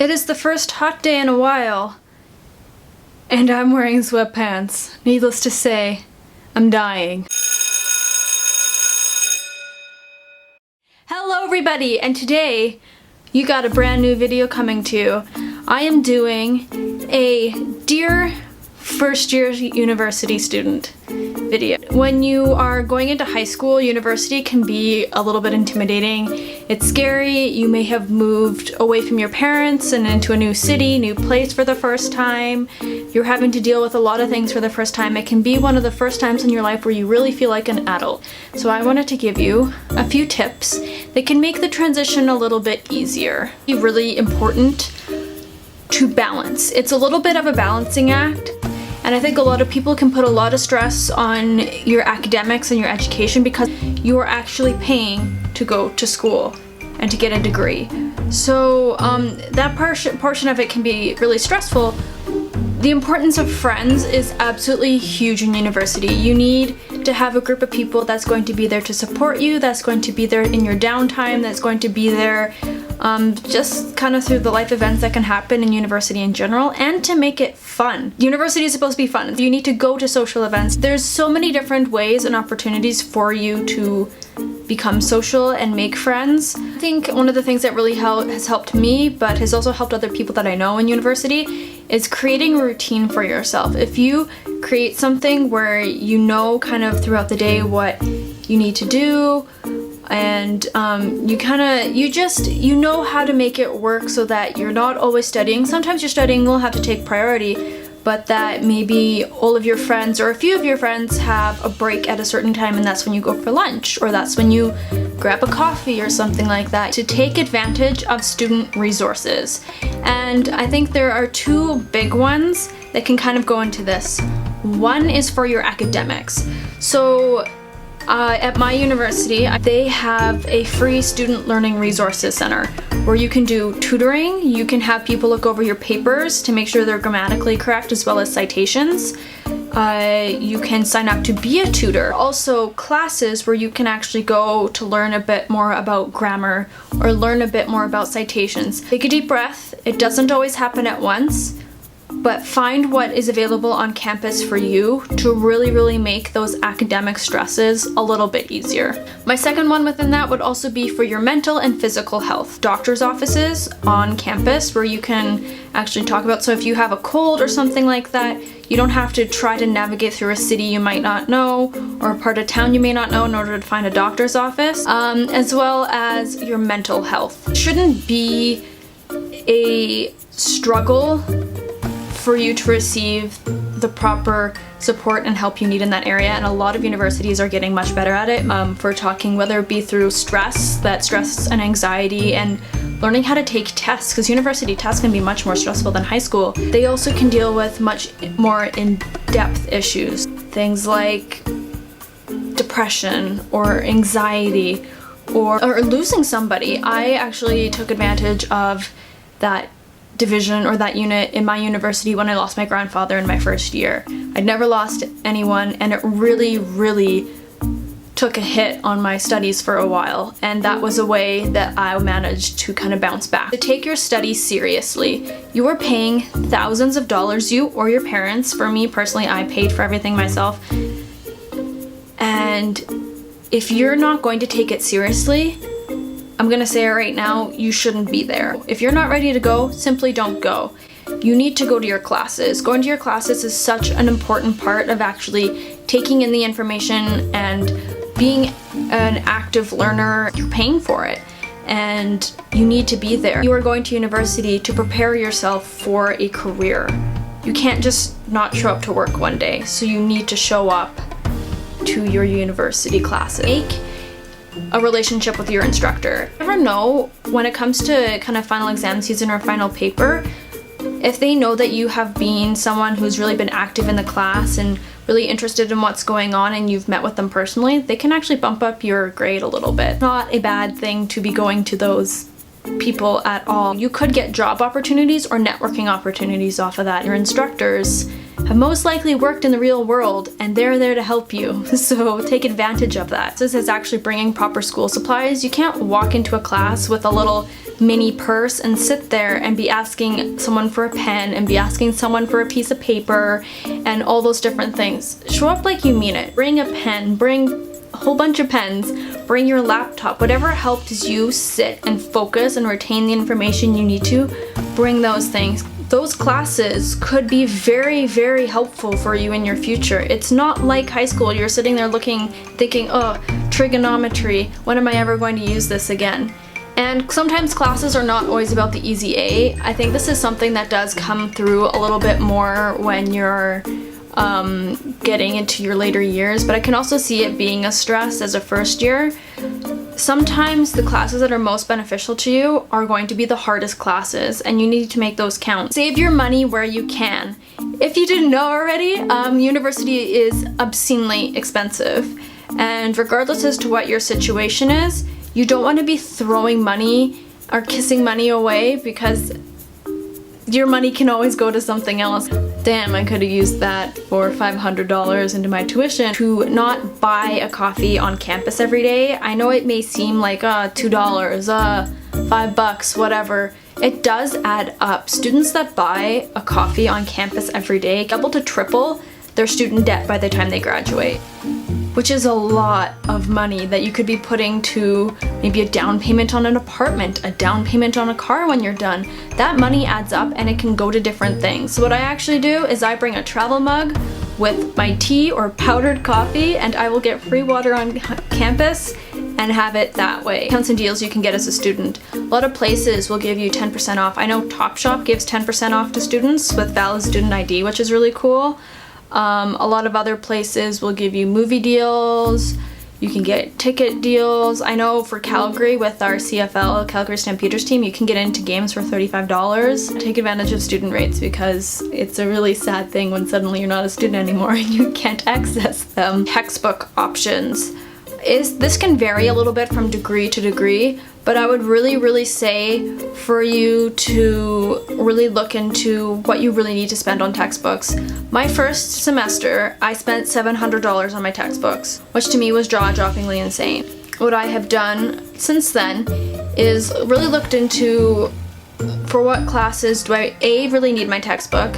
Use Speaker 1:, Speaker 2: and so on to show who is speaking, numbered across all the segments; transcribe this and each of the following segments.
Speaker 1: It is the first hot day in a while, and I'm wearing sweatpants. Needless to say, I'm dying. Hello everybody, and today you got a brand new video coming to you. I am doing a Dear First Year University Student video. When you are going into high school, university can be a little bit intimidating. It's scary. You may have moved away from your parents and into a new city, new place for the first time. You're having to deal with a lot of things for the first time. It can be one of the first times in your life where you really feel like an adult. So I wanted to give you a few tips that can make the transition a little bit easier. It's really important to balance. It's a little bit of a balancing act. And I think a lot of people can put a lot of stress on your academics and your education because you are actually paying to go to school and to get a degree. So that portion of it can be really stressful. The importance of friends is absolutely huge in university. You need to have a group of people that's going to be there to support you, that's going to be there in your downtime, that's going to be there just kind of through the life events that can happen in university in general, and to make it fun. University is supposed to be fun. You need to go to social events. There's so many different ways and opportunities for you to become social and make friends. I think one of the things that really has helped me, but has also helped other people that I know in university, is creating a routine for yourself. If you create something where you know kind of throughout the day what you need to do, and you know how to make it work so that you're not always studying. Sometimes your studying will have to take priority, but that maybe all of your friends or a few of your friends have a break at a certain time and that's when you go for lunch, or that's when you grab a coffee or something like that, to take advantage of student resources. And I think there are two big ones that can kind of go into this. One is for your academics. So at my university, they have a free student learning resources center where you can do tutoring, you can have people look over your papers to make sure they're grammatically correct, as well as citations. You can sign up to be a tutor. Also classes where you can actually go to learn a bit more about grammar or learn a bit more about citations. Take a deep breath. It doesn't always happen at once, but find what is available on campus for you to really make those academic stresses a little bit easier. My second one within that would also be for your mental and physical health. Doctor's offices on campus where you can actually talk about, so if you have a cold or something like that, you don't have to try to navigate through a city you might not know or a part of town you may not know in order to find a doctor's office, as well as your mental health. It shouldn't be a struggle for you to receive the proper support and help you need in that area, and a lot of universities are getting much better at it for talking, whether it be through stress and anxiety, and learning how to take tests, because university tests can be much more stressful than high school. They also can deal with much more in-depth issues, things like depression or anxiety or losing somebody. I actually took advantage of that division or that unit in my university when I lost my grandfather in my first year. I'd never lost anyone, and it really took a hit on my studies for a while, and that was a way that I managed to kind of bounce back. To take your studies seriously, you are paying thousands of dollars, you or your parents. For me personally, I paid for everything myself, and if you're not going to take it seriously, I'm gonna say it right now, you shouldn't be there. If you're not ready to go, simply don't go. You need to go to your classes. Going to your classes is such an important part of actually taking in the information and being an active learner. You're paying for it, and you need to be there. You are going to university to prepare yourself for a career. You can't just not show up to work one day, so you need to show up to your university classes. Make a relationship with your instructor. You never know when it comes to kind of final exam season or final paper, if they know that you have been someone who's really been active in the class and really interested in what's going on and you've met with them personally, they can actually bump up your grade a little bit. Not a bad thing to be going to those people at all. You could get job opportunities or networking opportunities off of that. Your instructors have most likely worked in the real world, and they're there to help you, so take advantage of that. This is actually bringing proper school supplies. You can't walk into a class with a little mini purse and sit there and be asking someone for a pen and be asking someone for a piece of paper and all those different things. Show up like you mean it. Bring a pen, bring a whole bunch of pens, bring your laptop, whatever helps you sit and focus and retain the information you need to, bring those things. Those classes could be very, very helpful for you in your future. It's not like high school. You're sitting there thinking, oh, trigonometry, when am I ever going to use this again? And sometimes classes are not always about the easy A. I think this is something that does come through a little bit more when you're getting into your later years, but I can also see it being a stress as a first year. Sometimes the classes that are most beneficial to you are going to be the hardest classes, and you need to make those count. Save your money where you can. If you didn't know already, university is obscenely expensive, and regardless as to what your situation is, you don't want to be throwing money or kissing money away, because your money can always go to something else. Damn, I could have used that for $500 into my tuition to not buy a coffee on campus every day. I know it may seem like $2, $5, whatever. It does add up. Students that buy a coffee on campus every day double to triple their student debt by the time they graduate, which is a lot of money that you could be putting to maybe a down payment on an apartment, a down payment on a car when you're done. That money adds up and it can go to different things. So what I actually do is I bring a travel mug with my tea or powdered coffee, and I will get free water on campus and have it that way. Counts and deals you can get as a student. A lot of places will give you 10% off. I know Topshop gives 10% off to students with valid student ID, which is really cool. A lot of other places will give you movie deals, you can get ticket deals. I know for Calgary with our CFL, Calgary Stampeders team, you can get into games for $35. Take advantage of student rates, because it's a really sad thing when suddenly you're not a student anymore and you can't access them. Textbook options. This can vary a little bit from degree to degree, but I would really say for you to really look into what you really need to spend on textbooks. My first semester, I spent $700 on my textbooks, which to me was jaw-droppingly insane. What I have done since then is really looked into for what classes do I A, really need my textbook,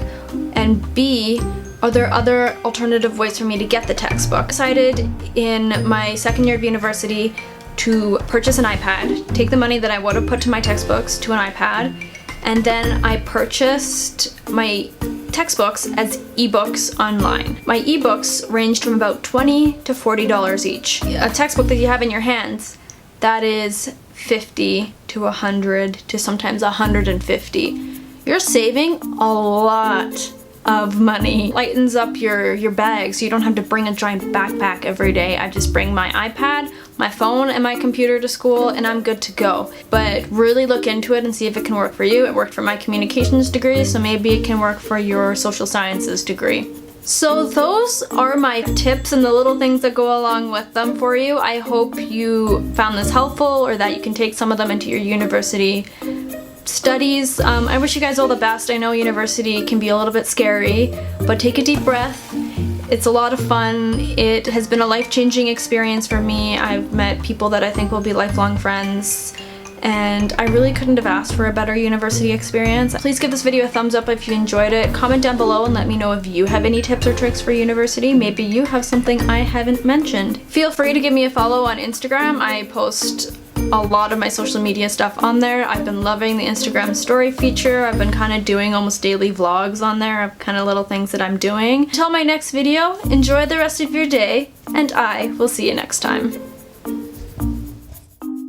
Speaker 1: and B, are there other alternative ways for me to get the textbook? I decided in my second year of university to purchase an iPad, take the money that I would have put to my textbooks to an iPad, and then I purchased my textbooks as ebooks online. My ebooks ranged from about $20 to $40 each. A textbook that you have in your hands, that is $50 to $100 to sometimes $150. You're saving a lot of money. Lightens up your bag so you don't have to bring a giant backpack every day. I just bring my iPad, my phone, and my computer to school, and I'm good to go. But really look into it and see if it can work for you. It worked for my communications degree, so maybe it can work for your social sciences degree. So those are my tips and the little things that go along with them for you. I hope you found this helpful, or that you can take some of them into your university studies. I wish you guys all the best. I know university can be a little bit scary, but take a deep breath. It's a lot of fun. It has been a life-changing experience for me. I've met people that I think will be lifelong friends, and I really couldn't have asked for a better university experience. Please give this video a thumbs up if you enjoyed it. Comment down below and let me know if you have any tips or tricks for university. Maybe you have something I haven't mentioned. Feel free to give me a follow on Instagram. I post a lot of my social media stuff on there. I've been loving the Instagram story feature. I've been kind of doing almost daily vlogs on there of kind of little things that I'm doing. Until my next video, enjoy the rest of your day, and I will see you next time.